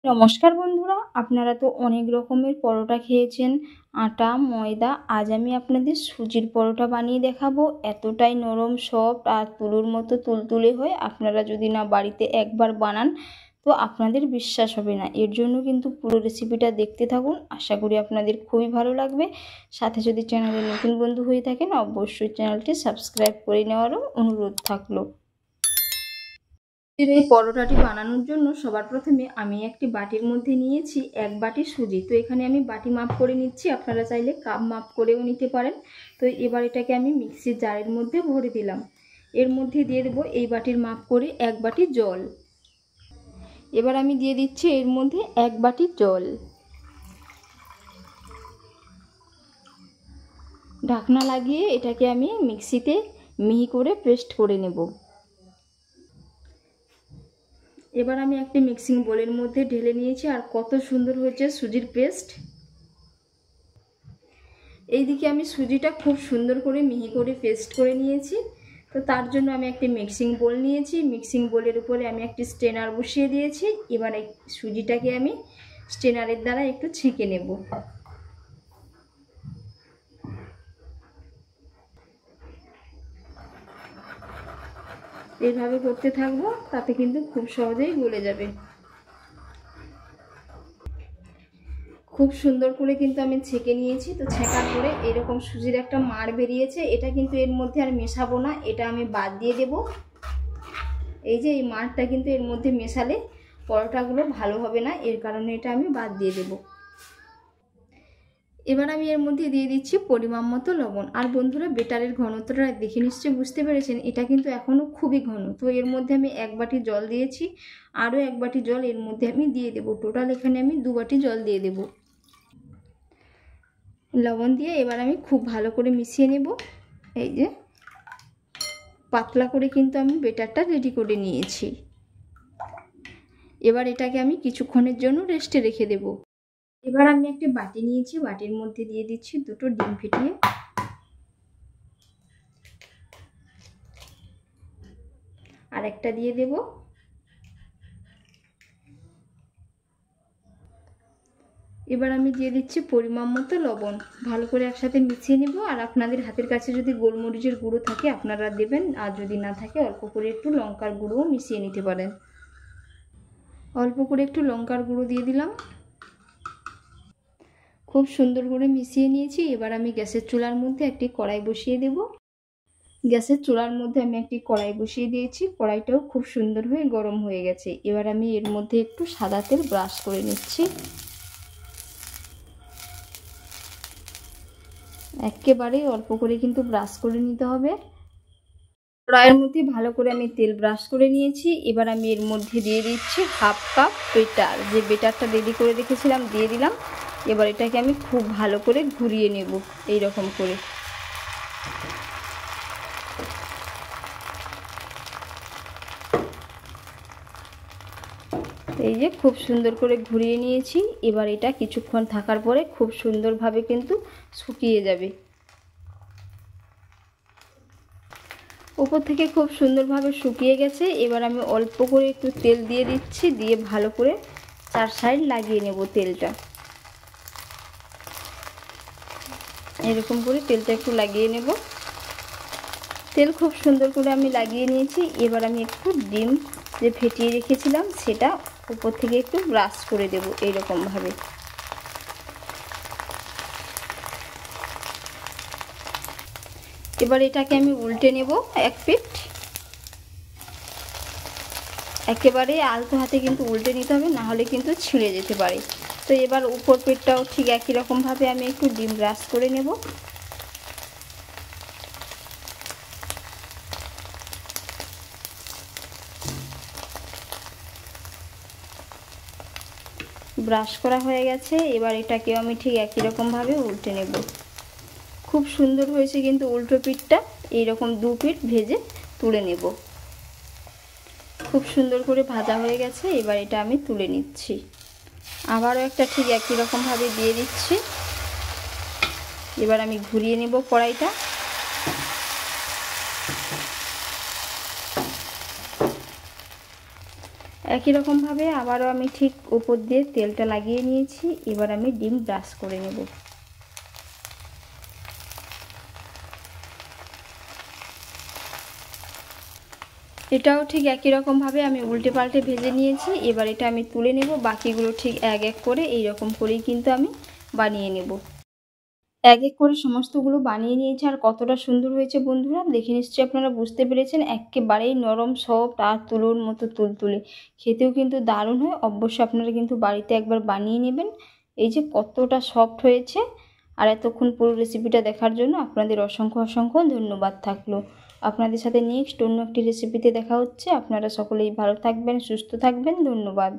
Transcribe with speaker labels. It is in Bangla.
Speaker 1: নমস্কার বন্ধুরা, আপনারা তো অনেক রকমের পরোটা খেয়েছেন, আটা, ময়দা। আজ আমি আপনাদের সুজির পরোটা বানিয়ে দেখাবো। এতটাই নরম, সফট আর তুলোর মতো তুলতুলে হয়। আপনারা যদি না বাড়িতে একবার বানান তো আপনাদের বিশ্বাস হবে না। এর জন্য কিন্তু পুরো রেসিপিটা দেখতে থাকুন, আশা করি আপনাদের খুবই ভালো লাগবে। সাথে যদি চ্যানেলে নতুন বন্ধু হয়ে থাকেন অবশ্যই চ্যানেলটি সাবস্ক্রাইব করে নেওয়ারও অনুরোধ থাকলো। এই পরোটাটি বানানোর জন্য সবার প্রথমে আমি একটি বাটির মধ্যে নিয়েছি 1 বাটি সুজি। তো এখানে আমি বাটি মাপ করে নিচ্ছি, আপনারা চাইলে কাপ মাপ করেও নিতে পারেন। তো এবার এটাকে আমি মিক্সির জারের মধ্যে ভরে দিলাম। এর মধ্যে দিয়ে দেবো এই বাটির মাপ করে 1 বাটি জল। এবার আমি দিয়ে দিচ্ছি এর মধ্যে 1 বাটি জল। ঢাকনা লাগিয়ে এটাকে আমি মিক্সিতে মিহি করে পেস্ট করে নেব। এবার আমি একটি মিক্সিং বোলের মধ্যে ঢেলে নিয়েছি। আর কত সুন্দর হয়েছে সুজির পেস্ট। এইদিকে আমি সুজিটা খুব সুন্দর করে মিহি করে পেস্ট করে নিয়েছি। তো তার জন্য আমি একটি মিক্সিং বোল নিয়েছি। মিক্সিং বোলের উপরে আমি একটি স্ট্রেনার বসিয়ে দিয়েছি। এবার এই সুজিটাকে আমি স্ট্রেনারের দ্বারা একটু ছেঁকে নেব। এইভাবে করতে থাকবো, তাতে কিন্তু খুব সহজেই গলে যাবে। খুব সুন্দর করে কিন্তু আমি ছেঁকে নিয়েছি। তো ছেঁকার পরে এরকম সুজির একটা মাড় বেরিয়েছে। এটা কিন্তু এর মধ্যে আর মেশাবো না, এটা আমি বাদ দিয়ে দেব। এই যে এই মাড়টা কিন্তু এর মধ্যে মেশালে পরোটাগুলো ভালো হবে না, এর কারণে এটা আমি বাদ দিয়ে দেব। এবার আমি এর মধ্যে দিয়ে দিচ্ছি পরিমাণ মতো লবণ। আর বন্ধুরা, বেটারের ঘনত্বটা দেখে নিশ্চয়ই বুঝতে পেরেছেন, এটা কিন্তু এখনও খুবই ঘন। তো এর মধ্যে আমি 1 বাটি জল দিয়েছি, আরও 1 বাটি জল এর মধ্যে আমি দিয়ে দেব। টোটাল এখানে আমি 2 বাটি জল দিয়ে দেব। লবণ দিয়ে এবার আমি খুব ভালো করে মিশিয়ে নেব। এই যে পাতলা করে কিন্তু আমি বেটারটা রেডি করে নিয়েছি। এবার এটাকে আমি কিছুক্ষণের জন্য রেস্টে রেখে দেব। এবার আমি একটা বাটি নিয়েছি, বাটির মধ্যে দিয়ে দিচ্ছি 2টো ডিম ফেটিয়ে। আর একটা দিয়ে দেব। এবার আমি দিয়ে দিচ্ছি পরিমাণ মতো লবণ। ভালো করে একসাথে মিশিয়ে নেব। আর আপনাদের হাতের কাছে যদি গোলমরিচের গুঁড়ো থাকে আপনারা দেবেন, আর যদি না থাকে অল্প করে একটু লঙ্কার গুঁড়োও মিশিয়ে নিতে পারেন। অল্প করে একটু লঙ্কার গুঁড়ো দিয়ে দিলাম। খুব সুন্দর করে মিশিয়ে নিয়েছি। এবার আমি গ্যাসের চুলার মধ্যে একটি কড়াই বসিয়ে দেব। গ্যাসের চুলার মধ্যে আমি একটি কড়াই বসিয়ে দিয়েছি। কড়াইটাও খুব সুন্দর হয়ে গরম হয়ে গেছে। এবার আমি এর মধ্যে একটু সাদা তেল ব্রাশ করে নিচ্ছি। একেবারে অল্প করে কিন্তু ব্রাশ করে নিতে হবে। কড়াইয়ের মধ্যে ভালো করে আমি তেল ব্রাশ করে নিয়েছি। এবার আমি এর মধ্যে দিয়ে দিচ্ছি 1/2 কাপ বেটার। যে বেটারটা রেডি করে রেখেছিলাম দিয়ে দিলাম। এবার এটাকে আমি খুব ভালো করে ঘুরিয়ে নেব এই রকম করে। এই যে খুব সুন্দর করে ঘুরিয়ে নিয়েছি। এবার এটা কিছুক্ষণ থাকার পরে খুব সুন্দরভাবে কিন্তু শুকিয়ে যাবে। উপর থেকে খুব সুন্দরভাবে শুকিয়ে গেছে। এবার আমি অল্প করে একটু তেল দিয়ে দিচ্ছি, দিয়ে ভালো করে 4 সাইড লাগিয়ে নেব তেলটা। এরকম করে তেলটা একটু লাগিয়ে নেব। তেল খুব সুন্দর করে আমি লাগিয়ে নিয়েছি। এবার আমি একটু ডিম যে ফেটিয়ে রেখেছিলাম সেটা উপর থেকে একটু ব্রাশ করে দেব এইরকমভাবে। এবার এটাকে আমি উল্টে নেব এক পিঠ। একেবারে আলতো হাতে কিন্তু উল্টে নিতে হবে, না হলে কিন্তু ছিঁড়ে যেতে পারে। তো এবার উপর পিঠটাও ঠিক একই রকমভাবে আমি একটু ডিম ব্রাশ করে নেব। ব্রাশ করা হয়ে গেছে। এবার এটাকেও আমি ঠিক একই রকমভাবে উল্টে নেব। খুব সুন্দর হয়েছে কিন্তু উল্টো পিঠটা। এইরকম 2 পিঠ ভেজে তুলে নেব। খুব সুন্দর করে ভাজা হয়ে গেছে। এবার এটা আমি তুলে নিচ্ছি। আবারও একটা ঠিক একই রকমভাবে দিয়ে দিচ্ছি। এবার আমি ঘুরিয়ে নেব কড়াইটা। একই রকমভাবে আবারও আমি ঠিক উপর দিয়ে তেলটা লাগিয়ে নিয়েছি। এবার আমি ডিম ব্রাশ করে নেব। এটাও ঠিক একই রকমভাবে আমি উল্টে পাল্টে ভেজে নিয়েছি। এবার এটা আমি তুলে নেব। বাকিগুলো ঠিক এক এক করে এই রকম করেই কিন্তু আমি বানিয়ে নেব। এক এক করে সমস্তগুলো বানিয়ে নিয়েছি। আর কতটা সুন্দর হয়েছে বন্ধুরা, দেখে নিশ্চয়ই আপনারা বুঝতে পেরেছেন। একেবারেই নরম সফট আর তুলোর মতো তুলতুলে, খেতেও কিন্তু দারুণ হয়। অবশ্যই আপনারা কিন্তু বাড়িতে একবার বানিয়ে নেবেন। এই যে কতটা সফট হয়েছে। আর এতক্ষণ পুরো রেসিপিটা দেখার জন্য আপনাদের অসংখ্য অসংখ্য ধন্যবাদ থাকলো। আপনাদের সাথে নেক্সট অন্য একটি রেসিপিতে দেখা হচ্ছে। আপনারা সকলেই ভালো থাকবেন, সুস্থ থাকবেন। ধন্যবাদ।